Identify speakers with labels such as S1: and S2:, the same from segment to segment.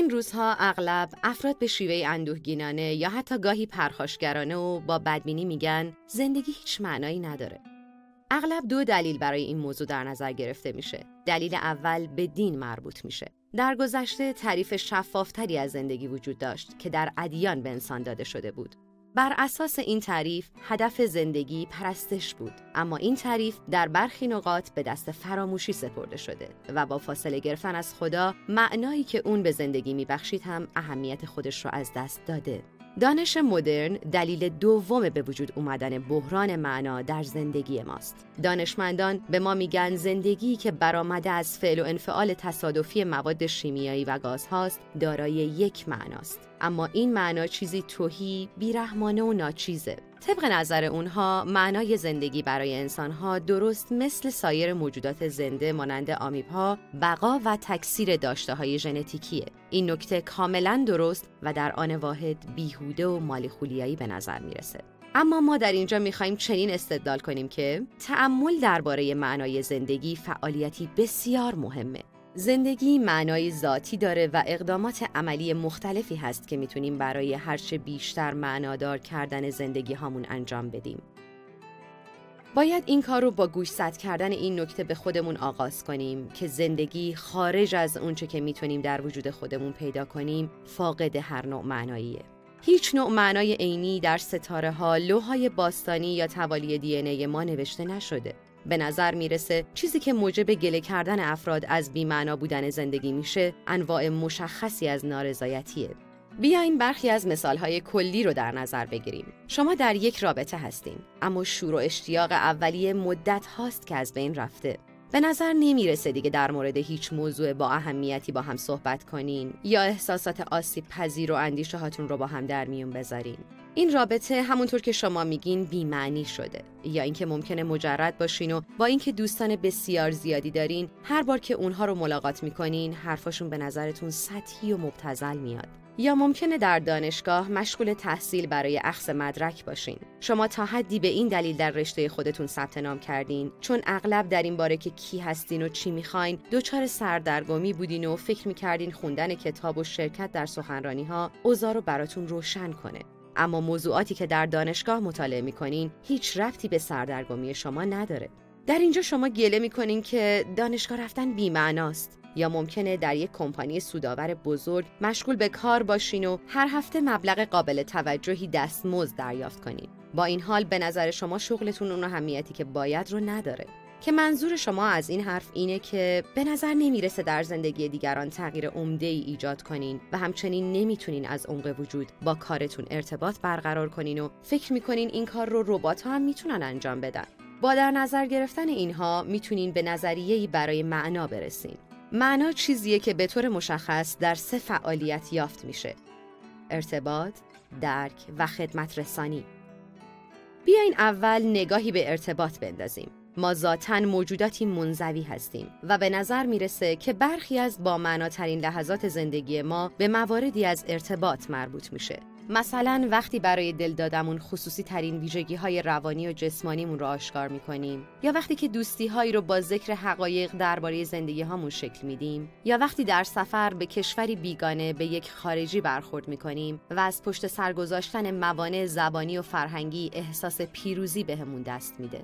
S1: این روزها اغلب افراد به شیوه اندوهگینانه یا حتی گاهی پرخاشگرانه و با بدبینی میگن زندگی هیچ معنایی نداره. اغلب 2 دلیل برای این موضوع در نظر گرفته میشه. دلیل اول به دین مربوط میشه. در گذشته تعریف شفافتری از زندگی وجود داشت که در ادیان به انسان داده شده بود. بر اساس این تعریف هدف زندگی پرستش بود، اما این تعریف در برخی نقاط به دست فراموشی سپرده شده و با فاصله گرفتن از خدا معنایی که اون به زندگی میبخشید هم اهمیت خودش رو از دست داده. دانش مدرن دلیل دوم به وجود اومدن بحران معنا در زندگی ماست. دانشمندان به ما میگن زندگی که برآمده از فعل و انفعال تصادفی مواد شیمیایی و گازهاست دارای یک معناست، اما این معنا چیزی تهی، بیرحمانه و ناچیزه. طبق نظر اونها معنای زندگی برای انسانها درست مثل سایر موجودات زنده مانند آمیب‌ها بقا و تکثیر داشته‌های ژنتیکیه. این نکته کاملا درست و در آن واحد بیهوده و مالیخولیایی به نظر میرسه. اما ما در اینجا میخوایم چنین استدلال کنیم که تأمل درباره معنای زندگی فعالیتی بسیار مهمه. زندگی معنای ذاتی داره و اقدامات عملی مختلفی هست که میتونیم برای هرچه بیشتر معنادار کردن زندگی هامون انجام بدیم. باید این کار رو با گوشزد کردن این نکته به خودمون آغاز کنیم که زندگی خارج از اونچه که میتونیم در وجود خودمون پیدا کنیم فاقد هر نوع معناییه. هیچ نوع معنای عینی در ستاره ها، لوح‌های باستانی یا توالی دی ان ای ما نوشته نشده. به نظر میرسه چیزی که موجب گله کردن افراد از بی‌معنا بودن زندگی میشه انواع مشخصی از نارضایتیه. بیاین برخی از مثالهای کلی رو در نظر بگیریم. شما در یک رابطه هستین، اما شور و اشتیاق اولیه مدت هاست که از بین رفته. به نظر نمیرسه دیگه در مورد هیچ موضوع با اهمیتی با هم صحبت کنین یا احساسات آسیب پذیر و اندیشه هاتون رو با هم در میون بذارین. این رابطه همونطور که شما میگین بی‌معنی شده، یا اینکه ممکنه مجرد باشین و با اینکه دوستان بسیار زیادی دارین هر بار که اونها رو ملاقات میکنین حرفاشون به نظرتون سطحی و مبتذل میاد. یا ممکنه در دانشگاه مشغول تحصیل برای اخذ مدرک باشین. شما تا حدی به این دلیل در رشته خودتون ثبت نام کردین چون اغلب در این باره که کی هستین و چی میخواین دچار سردرگمی بودین و فکر میکردین خوندن کتاب و شرکت در سخنرانی‌ها اوضاع رو براتون روشن کنه. اما موضوعاتی که در دانشگاه مطالعه میکنین هیچ ربطی به سردرگمی شما نداره. در اینجا شما گله میکنین که دانشگاه رفتن بی‌معناست. یا ممکنه در یک کمپانی سودآور بزرگ مشغول به کار باشین و هر هفته مبلغ قابل توجهی دستمزد دریافت کنین. با این حال به نظر شما شغلتون اون اهمیتی که باید رو نداره. که منظور شما از این حرف اینه که به نظر نمیرسه در زندگی دیگران تغییر عمده‌ای ایجاد کنین و همچنین نمیتونین از عمق وجود با کارتون ارتباط برقرار کنین و فکر میکنین این کار رو ربات‌ها هم میتونن انجام بدن. با در نظر گرفتن اینها میتونین به نظریه‌ای برای معنا برسین. معنا چیزیه که به طور مشخص در 3 فعالیت یافت میشه: ارتباط، درک و خدمت رسانی. بیاین اول نگاهی به ارتباط بندازیم. ما ذاتاً موجوداتی منزوی هستیم و به نظر میرسه که برخی از با معناترین لحظات زندگی ما به مواردی از ارتباط مربوط میشه. مثلا وقتی برای دل دادمون خصوصی ترین ویژگی های روانی و جسمانیمون رو آشکار میکنیم، یا وقتی که دوستی هایی رو با ذکر حقایق درباره زندگی هامون شکل میدیم، یا وقتی در سفر به کشوری بیگانه به یک خارجی برخورد میکنیم و از پشت سر گذاشتن موانع زبانی و فرهنگی احساس پیروزی بهمون دست میده.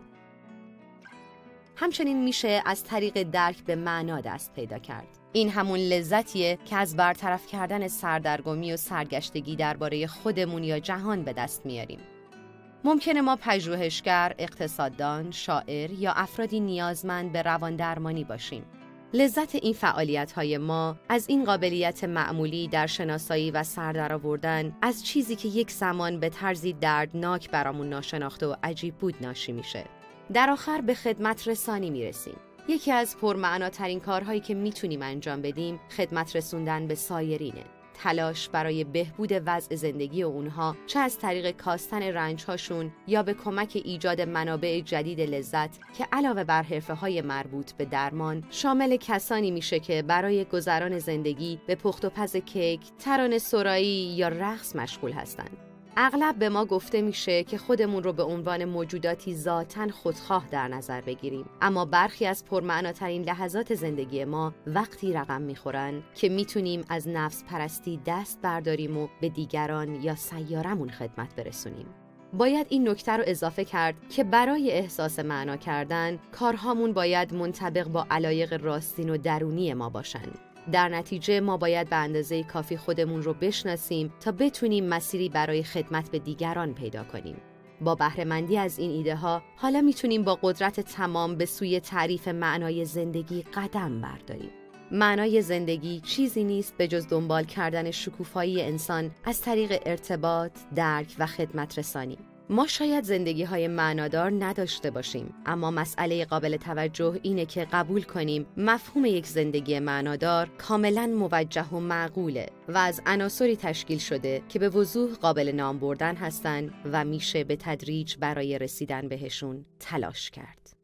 S1: همچنین میشه از طریق درک به معنا دست پیدا کرد. این همون لذتیه که از برطرف کردن سردرگمی و سرگشتگی درباره خودمون یا جهان به دست میاریم. ممکنه ما پژوهشگر، اقتصاددان، شاعر یا افرادی نیازمند به روان درمانی باشیم. لذت این فعالیت‌های ما از این قابلیت معمولی در شناسایی و سر درآوردن از چیزی که یک زمان به طرزی دردناک برامون ناشناخته و عجیب بود ناشی میشه. در آخر به خدمت رسانی میرسیم. یکی از پرمعناترین کارهایی که میتونیم انجام بدیم خدمت رسوندن به سایرینه. تلاش برای بهبود وضع زندگی اونها، چه از طریق کاستن رنجهاشون یا به کمک ایجاد منابع جدید لذت که علاوه بر حرفه‌های مربوط به درمان شامل کسانی میشه که برای گذران زندگی به پخت و پز کیک، ترانه سرایی یا رقص مشغول هستند. اغلب به ما گفته میشه که خودمون رو به عنوان موجوداتی ذاتاً خودخواه در نظر بگیریم، اما برخی از پرمعناترین لحظات زندگی ما وقتی رقم میخورن که میتونیم از نفس پرستی دست برداریم و به دیگران یا سیارمون خدمت برسونیم. باید این نکته رو اضافه کرد که برای احساس معنا کردن کارهامون باید منطبق با علایق راستین و درونی ما باشن. در نتیجه ما باید به اندازه کافی خودمون رو بشناسیم تا بتونیم مسیری برای خدمت به دیگران پیدا کنیم. با بهره‌مندی از این ایده ها حالا میتونیم با قدرت تمام به سوی تعریف معنای زندگی قدم برداریم. معنای زندگی چیزی نیست به جز دنبال کردن شکوفایی انسان از طریق ارتباط، درک و خدمت رسانی. ما شاید زندگی‌های معنادار نداشته باشیم، اما مسئله قابل توجه اینه که قبول کنیم مفهوم یک زندگی معنادار کاملاً موجه و معقوله و از عناصری تشکیل شده که به وضوح قابل نام بردن هستن و میشه به تدریج برای رسیدن بهشون تلاش کرد.